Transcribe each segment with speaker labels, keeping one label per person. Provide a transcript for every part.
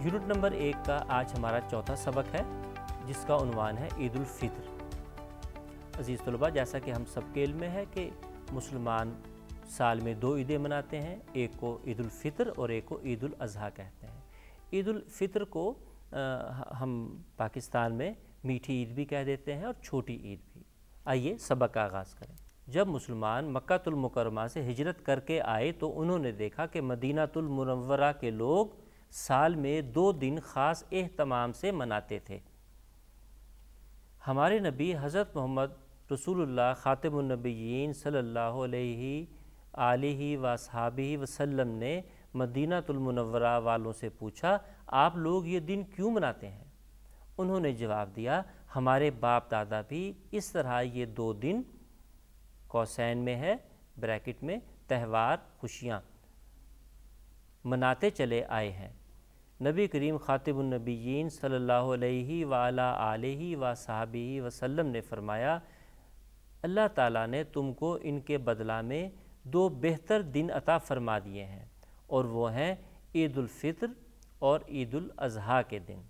Speaker 1: Unit number 1 का आज हमारा चौथा सबक है, जिसका उन्वान है ईद उल फितर। अज़ीज़ तलबा, जैसा कि हम सबके इल्म में है कि मुसलमान साल में 2 ईदें मनाते हैं, एक को ईद उल फितर और एक को ईद उल अज़हा कहते हैं। ईद उल फितर को हम पाकिस्तान में मीठी ईद भी कह देते हैं और छोटी ईद भी। आइए सबक का आगाज़ करें। जब मुसलमान मक्कातुल मुकर्रमा से हिजरत करके आए तो उन्होंने देखा कि मदीनातुल मुनव्वरा के लोग साल में 2 दिन ख़ास एहतमाम से मनाते थे। हमारे नबी हज़रत मोहम्मद रसूलुल्लाह ख़ातिमुन नबिय्यीन सल्लल्लाहु अलैहि वसहबिहि वसल्लम ने मदीनातुल मुनव्वरा वालों से पूछा, आप लोग ये दिन क्यों मनाते हैं? उन्होंने जवाब दिया, हमारे बाप दादा भी इस तरह ये 2 दिन कौसैन में है ब्रैकेट में त्यौहार खुशियाँ मनाते चले आए हैं। नबी करीम ख़ातिमुन नबिय्यीन सल्लल्लाहु अलैहि वसहबिहि वसल्लम ने फरमाया, अल्लाह ताला ने तुमको इनके बदला में 2 बेहतर दिन अता फरमा दिए हैं, और वो हैं ईद उल फितर और ईद उल अज़हा के दिन।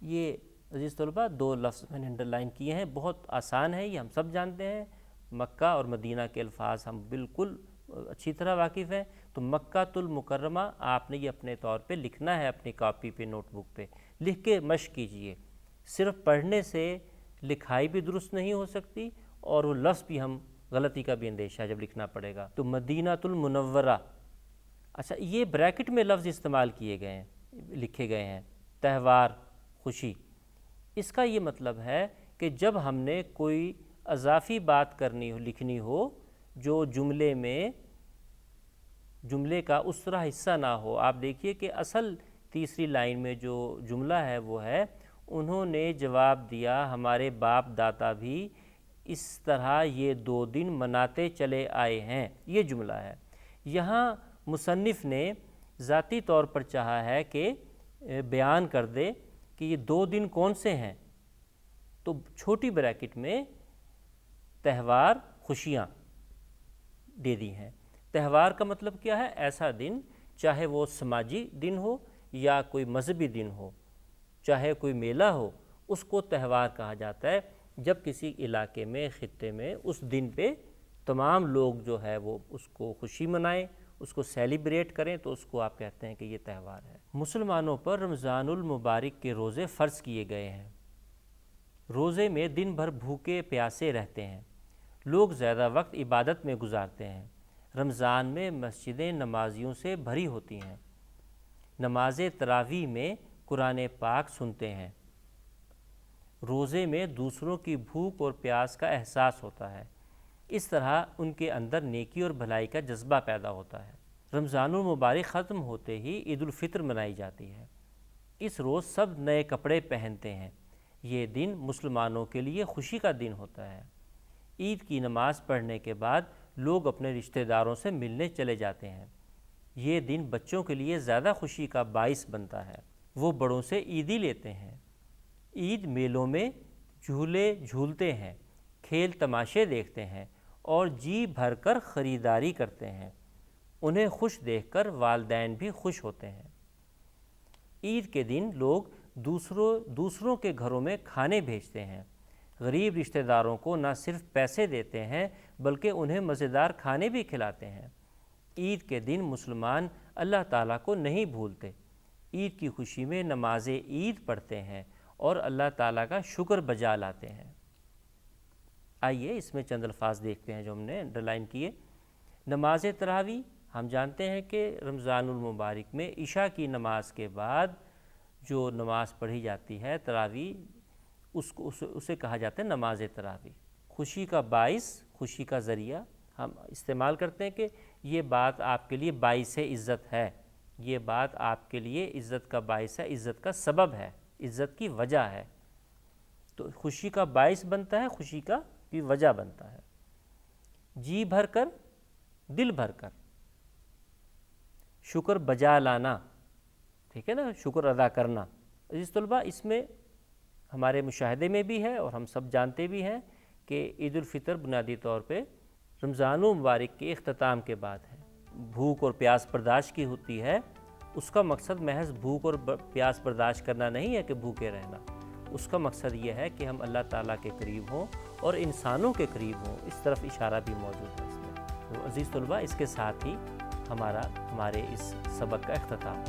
Speaker 1: ये अज़ीज़ तलबा 2 लफ्ज़ मैंने अंडरलाइन किए हैं, बहुत आसान है, ये हम सब जानते हैं। मक्का और मदीना के अल्फाज हम बिल्कुल अच्छी तरह वाकिफ़ हैं। तो मक्कातुल मुकर्रमा आपने ये अपने तौर पे लिखना है, अपनी कॉपी पे, नोटबुक पे लिख के मश्क कीजिए। सिर्फ पढ़ने से लिखाई भी दुरुस्त नहीं हो सकती और वो लफ्ज़ भी हम गलती का भी अंदेशा जब लिखना पड़ेगा। तो मदीनातुल मुनव्वरा, अच्छा ये ब्रैकेट में लफ्ज़ इस्तेमाल किए गए हैं, लिखे गए हैं, त्यौहार खुशी। इसका ये मतलब है कि जब हमने कोई अज़ाफ़ी बात करनी हो, लिखनी हो, जो जुमले का उस तरह हिस्सा ना हो। आप देखिए कि असल तीसरी लाइन में जो जुमला है वो है, उन्होंने जवाब दिया हमारे बाप दादा भी इस तरह ये 2 दिन मनाते चले आए हैं। ये जुमला है। यहाँ मुसन्निफ़ ने ज़ाती तौर पर चाहा है कि बयान कर दे कि ये 2 दिन कौन से हैं, तो छोटी ब्रैकेट में त्यौहार खुशियाँ दे दी हैं। त्यौहार का मतलब क्या है? ऐसा दिन, चाहे वो समाजी दिन हो या कोई मजहबी दिन हो, चाहे कोई मेला हो, उसको त्यौहार कहा जाता है। जब किसी इलाके में, ख़ित्ते में उस दिन पे तमाम लोग जो है वो उसको खुशी मनाएं, उसको सेलिब्रेट करें, तो उसको आप कहते हैं कि ये त्यौहार है। मुसलमानों पर रमज़ानुल मुबारक के रोज़े फ़र्ज़ किए गए हैं। रोज़े में दिन भर भूखे प्यासे रहते हैं। लोग ज़्यादा वक्त इबादत में गुजारते हैं। रमज़ान में मस्जिदें नमाजियों से भरी होती हैं। नमाज तरावी में कुरान पाक सुनते हैं। रोज़े में दूसरों की भूख और प्यास का एहसास होता है। इस तरह उनके अंदर नेकी और भलाई का जज्बा पैदा होता है। रमज़ानुल मुबारक ख़त्म होते ही ईद उल फितर मनाई जाती है। इस रोज़ सब नए कपड़े पहनते हैं। ये दिन मुसलमानों के लिए खुशी का दिन होता है। ईद की नमाज़ पढ़ने के बाद लोग अपने रिश्तेदारों से मिलने चले जाते हैं। ये दिन बच्चों के लिए ज़्यादा खुशी का बाइस बनता है। वो बड़ों से ईदी लेते हैं। ईद मेलों में झूले झूलते हैं, खेल तमाशे देखते हैं और जी भर कर ख़रीदारी करते हैं। उन्हें खुश देखकर वालिदैन भी खुश होते हैं। ईद के दिन लोग दूसरों के घरों में खाने भेजते हैं। गरीब रिश्तेदारों को न सिर्फ पैसे देते हैं बल्कि उन्हें मज़ेदार खाने भी खिलाते हैं। ईद के दिन मुसलमान अल्लाह ताला को नहीं भूलते। ईद की खुशी में नमाज ईद पढ़ते हैं और अल्लाह ताला का शुक्र बजा लाते हैं। आइए इसमें चंद अल्फाज देखते हैं जो हमने अंडरलाइन किए। नमाज तरावी, हम जानते हैं कि रमज़ानुल मुबारक में इशा की नमाज के बाद जो नमाज़ पढ़ी जाती है तरावी, उसे कहा जाता है नमाज तरावी। खुशी का बाइस, खुशी का ज़रिया हम इस्तेमाल करते हैं कि ये बात आपके लिए बाइस इज़्ज़त है, ये बात आपके लिए इज़्ज़त का बाइस है, इज़्ज़त का सबब है, इज़्ज़त की वजह है। तो खुशी का बाइस बनता है, खुशी का भी वजह बनता है। जी भर कर, दिल भर कर, शुक्र बजा लाना, ठीक है ना, शुक्र अदा करना। इस तलबा इसमें हमारे मुशाहिदे में भी है और हम सब जानते भी हैं कि ईद उल फितर बुनियादी तौर पे रमज़ानुल मुबारक के इख्तिताम के बाद है। भूख और प्यास बर्दाश्त की होती है اس کا مقصد محض بھوک اور پیاس برداشت کرنا نہیں ہے کہ بھوکے رہنا، اس کا مقصد یہ ہے کہ ہم اللہ تعالیٰ کے قریب ہوں اور انسانوں کے قریب ہوں، اس طرف اشارہ بھی موجود ہے اس میں۔ تو عزیز طلباء، اس کے ساتھ ہی ہمارے اس سبق کا اختتام